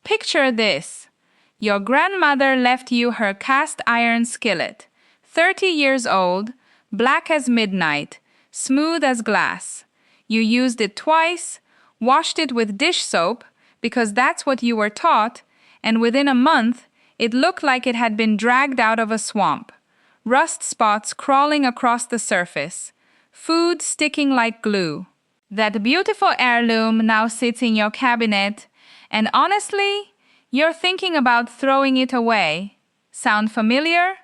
Picture this. Your grandmother left you her cast iron skillet, 30 years old, black as midnight, smooth as glass. You used it twice, washed it with dish soap, because that's what you were taught, and within a month, it looked like it had been dragged out of a swamp. Rust spots crawling across the surface, food sticking like glue. That beautiful heirloom now sits in your cabinet, and honestly, you're thinking about throwing it away. Sound familiar?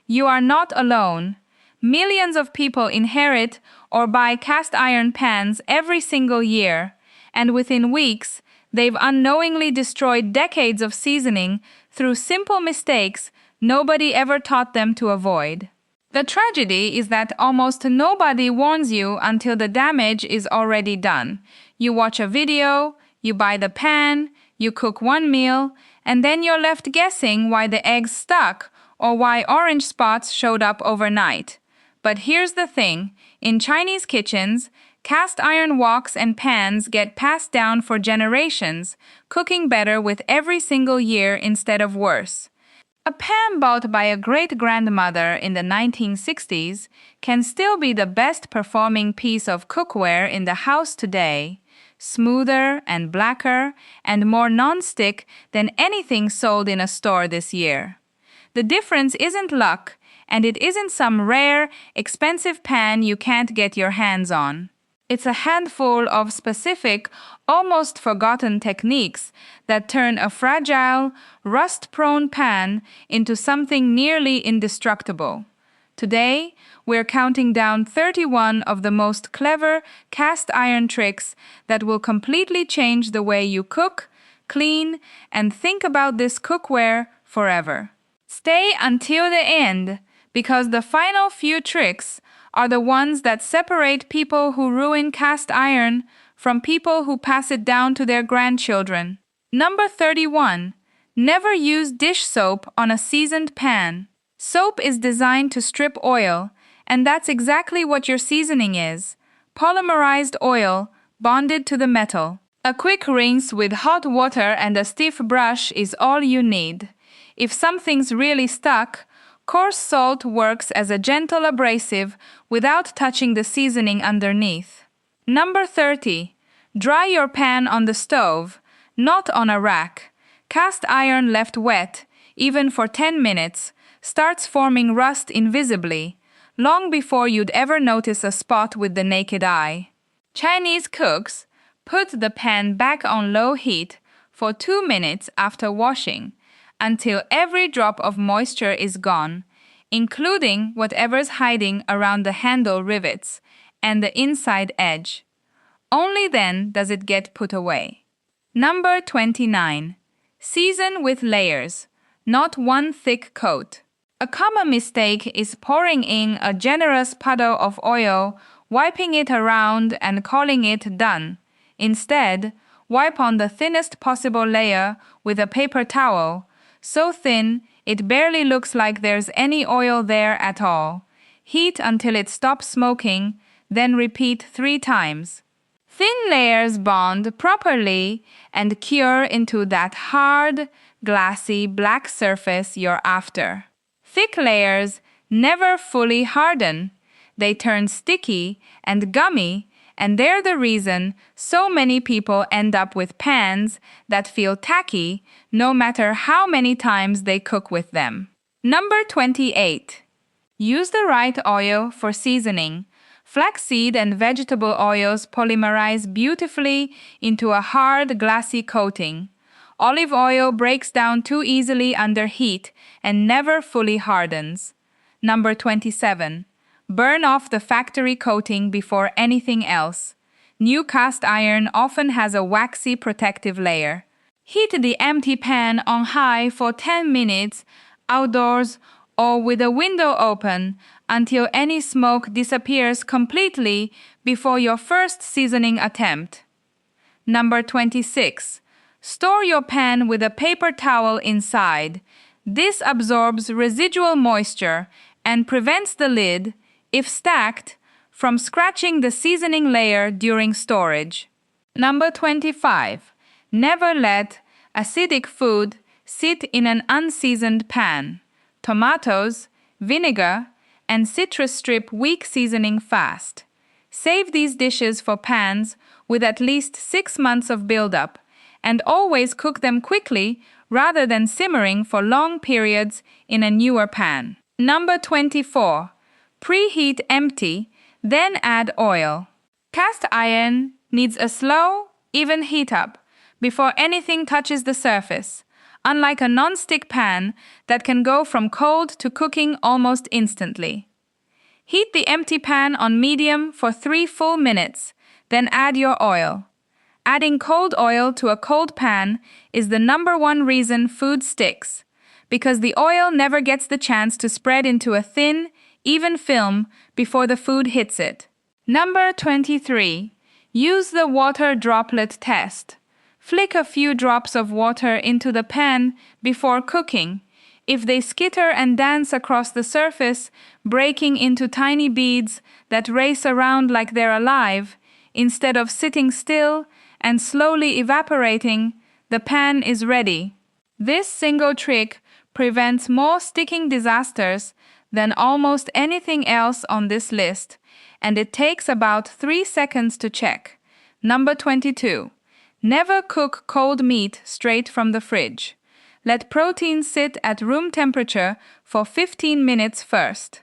You are not alone. Millions of people inherit or buy cast iron pans every single year, and within weeks, they've unknowingly destroyed decades of seasoning through simple mistakes nobody ever taught them to avoid. The tragedy is that almost nobody warns you until the damage is already done. You watch a video, you buy the pan, you cook one meal, and then you're left guessing why the eggs stuck or why orange spots showed up overnight. But here's the thing, in Chinese kitchens, cast iron woks and pans get passed down for generations, cooking better with every single year instead of worse. A pan bought by a great-grandmother in the 1960s can still be the best-performing piece of cookware in the house today, smoother and blacker and more non-stick than anything sold in a store this year. The difference isn't luck, and it isn't some rare, expensive pan you can't get your hands on. It's a handful of specific, almost forgotten techniques that turn a fragile, rust-prone pan into something nearly indestructible. Today, we're counting down 31 of the most clever cast iron tricks that will completely change the way you cook, clean, and think about this cookware forever. Stay until the end, because the final few tricks are the ones that separate people who ruin cast iron from people who pass it down to their grandchildren. Number 31. Never use dish soap on a seasoned pan. Soap is designed to strip oil, and that's exactly what your seasoning is. Polymerized oil bonded to the metal. A quick rinse with hot water and a stiff brush is all you need. If something's really stuck, coarse salt works as a gentle abrasive without touching the seasoning underneath. Number 30. Dry your pan on the stove, not on a rack. Cast iron left wet, even for 10 minutes, starts forming rust invisibly, long before you'd ever notice a spot with the naked eye. Chinese cooks put the pan back on low heat for 2 minutes after washing, until every drop of moisture is gone, including whatever's hiding around the handle rivets and the inside edge. Only then does it get put away. Number 29. Season with layers, not one thick coat. A common mistake is pouring in a generous puddle of oil, wiping it around and calling it done. Instead, wipe on the thinnest possible layer with a paper towel, so thin it barely looks like there's any oil there at all. Heat until it stops smoking, then repeat 3 times. Thin layers bond properly and cure into that hard, glassy black surface you're after. Thick layers never fully harden. They turn sticky and gummy, and they're the reason so many people end up with pans that feel tacky no matter how many times they cook with them. Number 28. Use the right oil for seasoning. Flaxseed and vegetable oils polymerize beautifully into a hard, glassy coating. Olive oil breaks down too easily under heat and never fully hardens. Number 27. Burn off the factory coating before anything else. New cast iron often has a waxy protective layer. Heat the empty pan on high for 10 minutes, outdoors or with a window open, until any smoke disappears completely before your first seasoning attempt. Number 26. Store your pan with a paper towel inside. This absorbs residual moisture and prevents the lid, if stacked, from scratching the seasoning layer during storage. Number 25. Never let Acidic food sit in an unseasoned pan. Tomatoes, vinegar, and citrus strip weak seasoning fast. Save these dishes for pans with at least 6 months of buildup, and always cook them quickly rather than simmering for long periods in a newer pan. Number 24. Preheat empty, then add oil. Cast iron needs a slow, even heat up before anything touches the surface, unlike a non-stick pan that can go from cold to cooking almost instantly. Heat the empty pan on medium for 3 full minutes, then add your oil. Adding cold oil to a cold pan is the number one reason food sticks, because the oil never gets the chance to spread into a thin, even film before the food hits it. Number 23. Use the water droplet test. Flick a few drops of water into the pan before cooking. If they skitter and dance across the surface, breaking into tiny beads that race around like they're alive, instead of sitting still and slowly evaporating, the pan is ready. This single trick prevents more sticking disasters than almost anything else on this list, and it takes about 3 seconds to check. Number 22. Never cook cold meat straight from the fridge. Let protein sit at room temperature for 15 minutes first.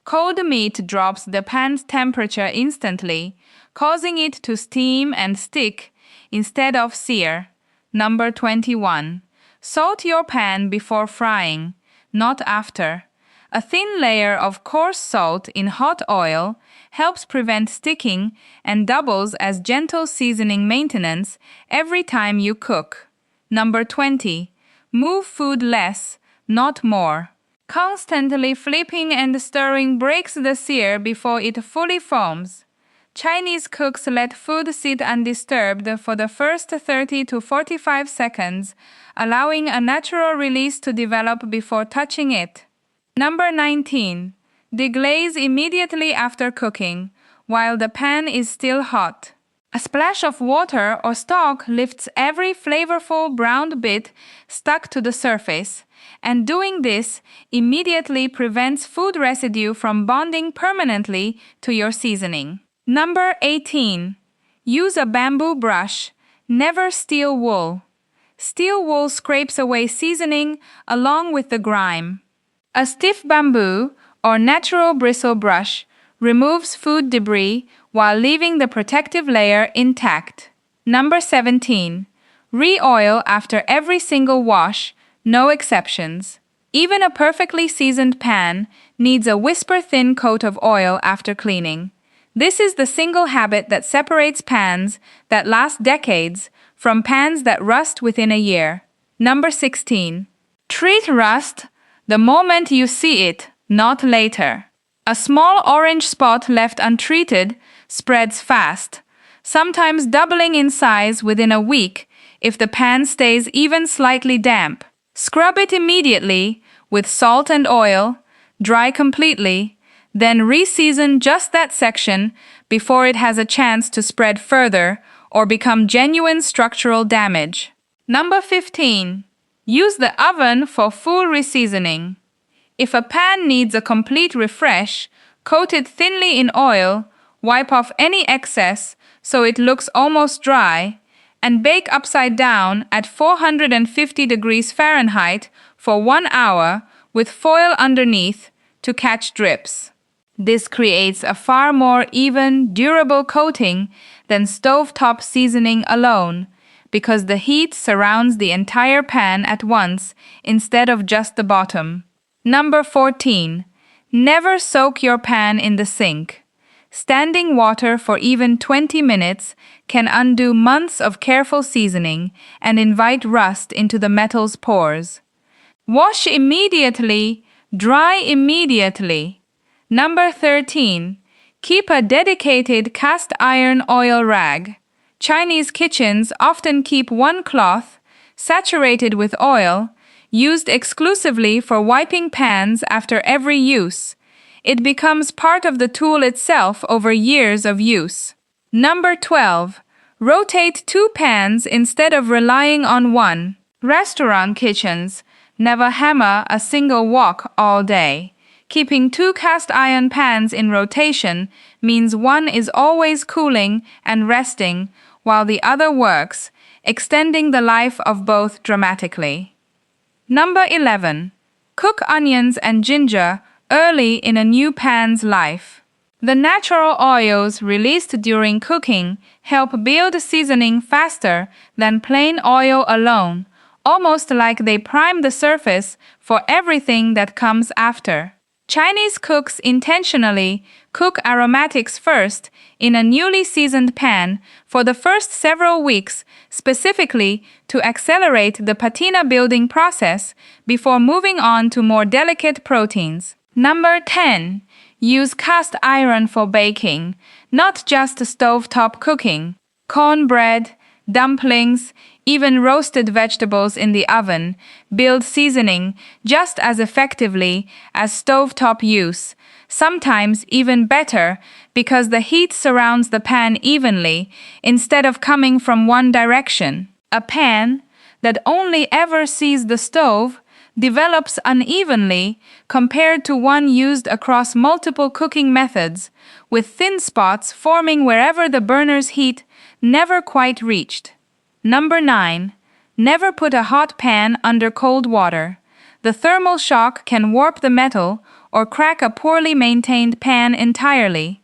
Cold meat drops the pan's temperature instantly, causing it to steam and stick instead of sear. Number 21. Salt your pan before frying, not after. A thin layer of coarse salt in hot oil helps prevent sticking and doubles as gentle seasoning maintenance every time you cook. Number 20. Move food less, not more. Constantly flipping and stirring breaks the sear before it fully forms. Chinese cooks let food sit undisturbed for the first 30 to 45 seconds, allowing a natural release to develop before touching it. Number 19. Deglaze immediately after cooking, while the pan is still hot. A splash of water or stock lifts every flavorful browned bit stuck to the surface, and doing this immediately prevents food residue from bonding permanently to your seasoning. Number 18. Use a bamboo brush. Never steel wool. Steel wool scrapes away seasoning along with the grime. A stiff bamboo or natural bristle brush removes food debris while leaving the protective layer intact. Number 17. Re-oil after every single wash, no exceptions. Even a perfectly seasoned pan needs a whisper-thin coat of oil after cleaning. This is the single habit that separates pans that last decades from pans that rust within a year. Number 16. Treat rust the moment you see it, not later. A small orange spot left untreated spreads fast, sometimes doubling in size within a week if the pan stays even slightly damp. Scrub it immediately with salt and oil, dry completely, then re-season just that section before it has a chance to spread further or become genuine structural damage. Number 15. Use the oven for full reseasoning. If a pan needs a complete refresh, coat it thinly in oil, wipe off any excess so it looks almost dry, and bake upside down at 450 degrees Fahrenheit for 1 hour with foil underneath to catch drips. This creates a far more even, durable coating than stovetop seasoning alone, because the heat surrounds the entire pan at once instead of just the bottom. Number 14. Never soak your pan in the sink. Standing water for even 20 minutes can undo months of careful seasoning and invite rust into the metal's pores. Wash immediately, dry immediately. Number 13. Keep a dedicated cast iron oil rag. Chinese kitchens often keep one cloth, saturated with oil, used exclusively for wiping pans after every use. It becomes part of the tool itself over years of use. Number 12. Rotate 2 pans instead of relying on one. Restaurant kitchens never hammer a single wok all day. Keeping 2 cast iron pans in rotation means one is always cooling and resting while the other works, extending the life of both dramatically. Number 11. Cook onions and ginger early in a new pan's life. The natural oils released during cooking help build seasoning faster than plain oil alone, almost like they prime the surface for everything that comes after. Chinese cooks intentionally cook aromatics first in a newly seasoned pan for the first several weeks, specifically to accelerate the patina building process before moving on to more delicate proteins. Number 10. Use cast iron for baking, not just stovetop cooking. Cornbread, dumplings, even roasted vegetables in the oven build seasoning just as effectively as stovetop use, sometimes even better because the heat surrounds the pan evenly instead of coming from one direction. A pan that only ever sees the stove develops unevenly compared to one used across multiple cooking methods, with thin spots forming wherever the burner's heat never quite reached. Number 9. Never put a hot pan under cold water. The thermal shock can warp the metal or crack a poorly maintained pan entirely.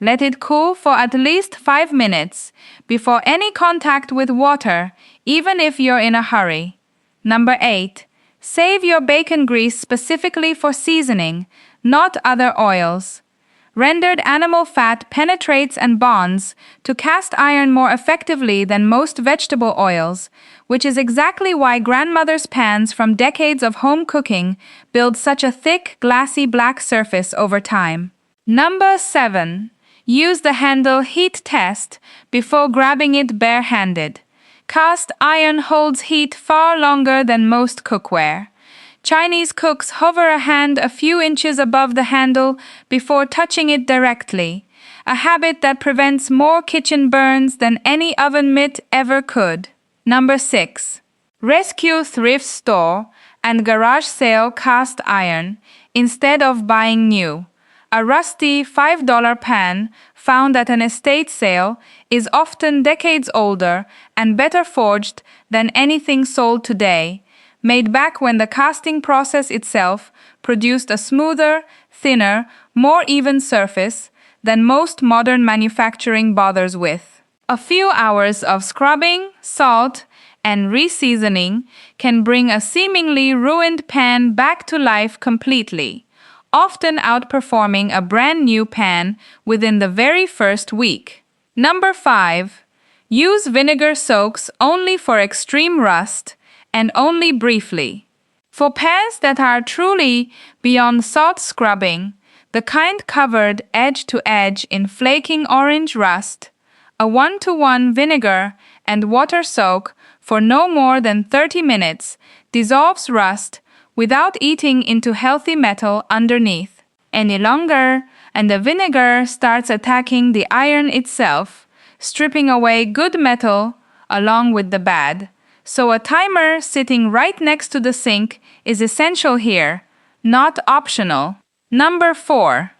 Let it cool for at least 5 minutes before any contact with water, even if you're in a hurry. Number 8. Save your bacon grease specifically for seasoning, not other oils. Rendered animal fat penetrates and bonds to cast iron more effectively than most vegetable oils, which is exactly why grandmother's pans from decades of home cooking build such a thick, glassy black surface over time. Number 7. Use the handle heat test before grabbing it barehanded. Cast iron holds heat far longer than most cookware. Chinese cooks hover a hand a few inches above the handle before touching it directly, a habit that prevents more kitchen burns than any oven mitt ever could. Number 6. Rescue thrift store and garage sale cast iron instead of buying new. A rusty $5 pan found at an estate sale is often decades older and better forged than anything sold today, made back when the casting process itself produced a smoother, thinner, more even surface than most modern manufacturing bothers with. A few hours of scrubbing, salt, and reseasoning can bring a seemingly ruined pan back to life completely, often outperforming a brand new pan within the very first week. Number 5. Use vinegar soaks only for extreme rust and only briefly. For pans that are truly beyond salt scrubbing, the kind covered edge to edge in flaking orange rust, a 1-to-1 vinegar and water soak for no more than 30 minutes dissolves rust without eating into healthy metal underneath. Any longer, and the vinegar starts attacking the iron itself, stripping away good metal along with the bad. So a timer sitting right next to the sink is essential here, not optional. Number 4.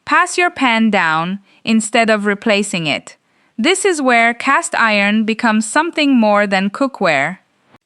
Pass your pan down instead of replacing it. This is where cast iron becomes something more than cookware.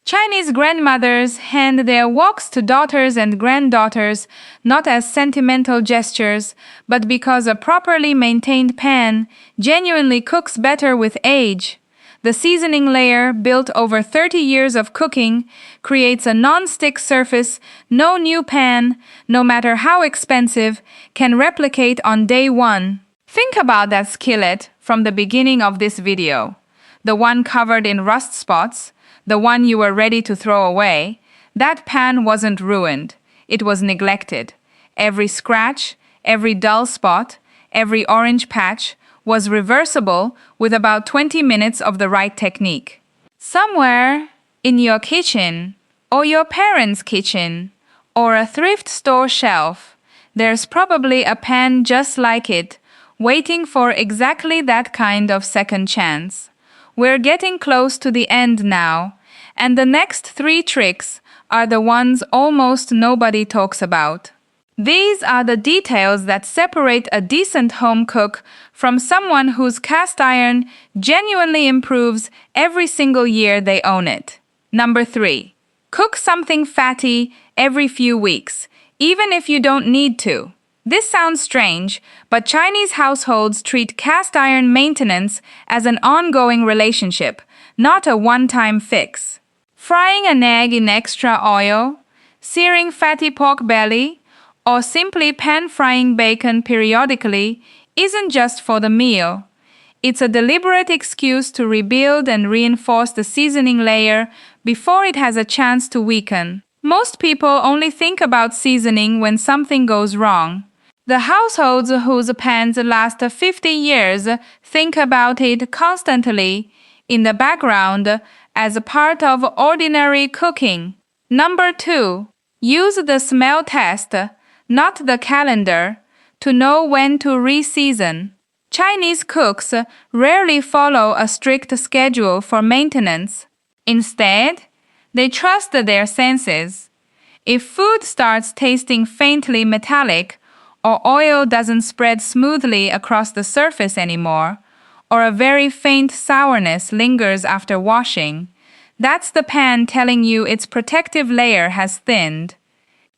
Chinese grandmothers hand their woks to daughters and granddaughters not as sentimental gestures, but because a properly maintained pan genuinely cooks better with age. The seasoning layer, built over 30 years of cooking, creates a non-stick surface no new pan, no matter how expensive, can replicate on day one. Think about that skillet from the beginning of this video. The one covered in rust spots, the one you were ready to throw away. That pan wasn't ruined. It was neglected. Every scratch, every dull spot, every orange patch was reversible with about 20 minutes of the right technique. Somewhere in your kitchen, or your parents' kitchen, or a thrift store shelf, there's probably a pan just like it, waiting for exactly that kind of second chance. We're getting close to the end now, And the next 3 tricks are the ones almost nobody talks about. These are the details that separate a decent home cook from someone whose cast iron genuinely improves every single year they own it. Number 3. Cook something fatty every few weeks, even if you don't need to. This sounds strange, but Chinese households treat cast iron maintenance as an ongoing relationship, not a one-time fix. Frying an egg in extra oil, searing fatty pork belly, or simply pan-frying bacon periodically isn't just for the meal. It's a deliberate excuse to rebuild and reinforce the seasoning layer before it has a chance to weaken. Most people only think about seasoning when something goes wrong. The households whose pans last 50 years think about it constantly in the background as a part of ordinary cooking. Number 2. Use the smell test, not the calendar, to know when to re-season. Chinese cooks rarely follow a strict schedule for maintenance. Instead, they trust their senses. If food starts tasting faintly metallic, or oil doesn't spread smoothly across the surface anymore, or a very faint sourness lingers after washing, that's the pan telling you its protective layer has thinned.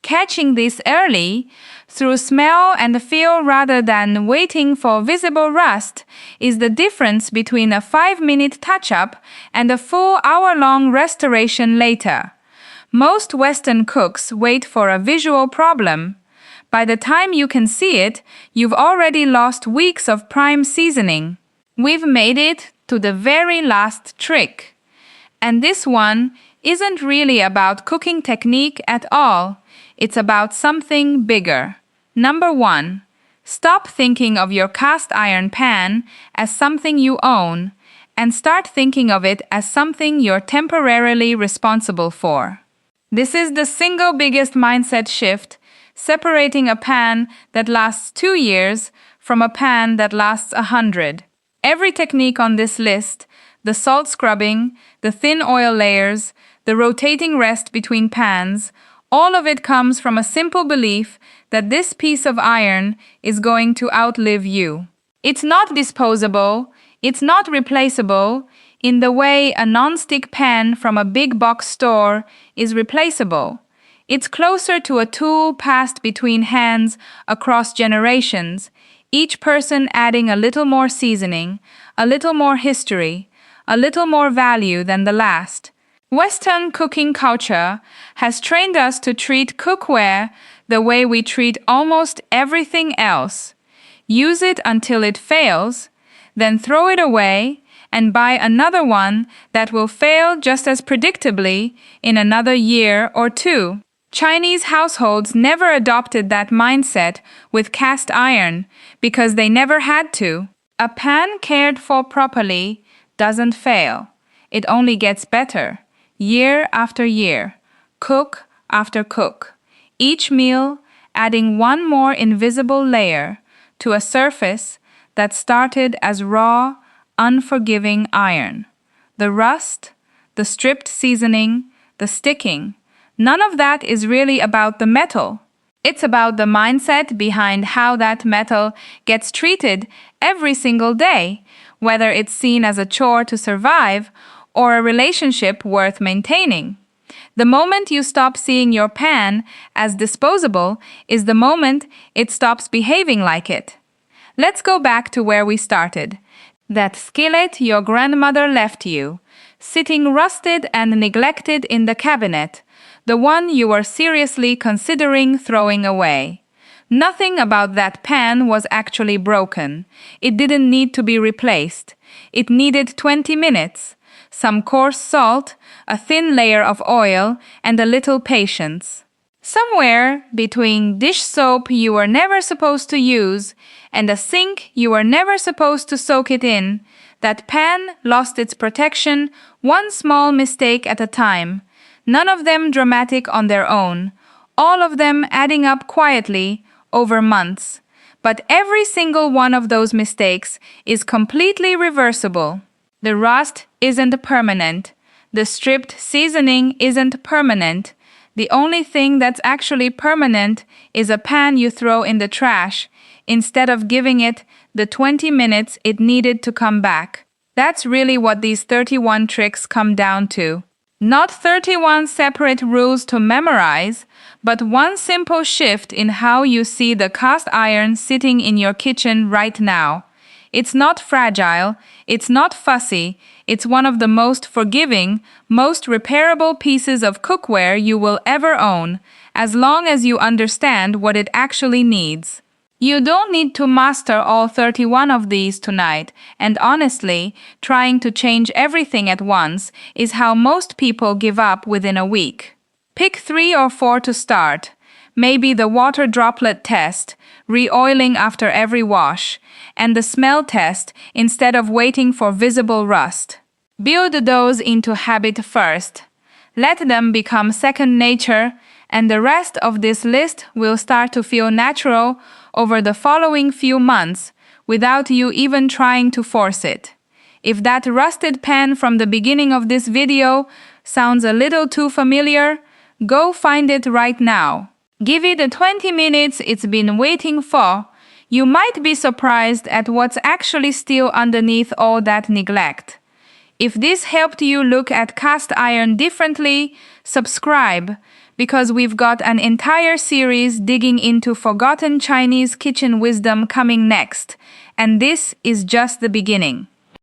Catching this early, through smell and feel rather than waiting for visible rust, is the difference between a 5-minute touch-up and a full hour-long restoration later. Most Western cooks wait for a visual problem. By the time you can see it, you've already lost weeks of prime seasoning. We've made it to the very last trick. And this one isn't really about cooking technique at all. It's about something bigger. Number 1. Stop thinking of your cast iron pan as something you own and start thinking of it as something you're temporarily responsible for. This is the single biggest mindset shift, separating a pan that lasts 2 years from a pan that lasts 100. Every technique on this list, the salt scrubbing, the thin oil layers, the rotating rest between pans, all of it comes from a simple belief that this piece of iron is going to outlive you. It's not disposable, it's not replaceable, in the way a non-stick pan from a big box store is replaceable. It's closer to a tool passed between hands across generations, each person adding a little more seasoning, a little more history, a little more value than the last. Western cooking culture has trained us to treat cookware the way we treat almost everything else. Use it until it fails, then throw it away and buy another one that will fail just as predictably in another year or 2. Chinese households never adopted that mindset with cast iron because they never had to. A pan cared for properly doesn't fail. It only gets better, year after year, cook after cook. Each meal adding one more invisible layer to a surface that started as raw, unforgiving iron. The rust, the stripped seasoning, the sticking, none of that is really about the metal. It's about the mindset behind how that metal gets treated every single day, whether it's seen as a chore to survive or a relationship worth maintaining. The moment you stop seeing your pan as disposable is the moment it stops behaving like it. Let's go back to where we started. That skillet your grandmother left you, sitting rusted and neglected in the cabinet, the one you were seriously considering throwing away. Nothing about that pan was actually broken. It didn't need to be replaced. It needed 20 minutes, some coarse salt, a thin layer of oil, and a little patience. Somewhere between dish soap you were never supposed to use and a sink you were never supposed to soak it in, that pan lost its protection one small mistake at a time, none of them dramatic on their own, all of them adding up quietly over months. But every single one of those mistakes is completely reversible. The rust isn't permanent. The stripped seasoning isn't permanent. The only thing that's actually permanent is a pan you throw in the trash instead of giving it the 20 minutes it needed to come back. That's really what these 31 tricks come down to. Not 31 separate rules to memorize, but one simple shift in how you see the cast iron sitting in your kitchen right now. It's not fragile, it's not fussy, it's one of the most forgiving, most repairable pieces of cookware you will ever own, as long as you understand what it actually needs. You don't need to master all 31 of these tonight, and honestly, trying to change everything at once is how most people give up within a week. Pick 3 or 4 to start. Maybe the water droplet test, re-oiling after every wash, and the smell test instead of waiting for visible rust. Build those into habit first. Let them become second nature, and the rest of this list will start to feel natural over the following few months without you even trying to force it. If that rusted pan from the beginning of this video sounds a little too familiar, go find it right now. Give it the 20 minutes it's been waiting for. You might be surprised at what's actually still underneath all that neglect. If this helped you look at cast iron differently, subscribe, because we've got an entire series digging into forgotten Chinese kitchen wisdom coming next, and this is just the beginning.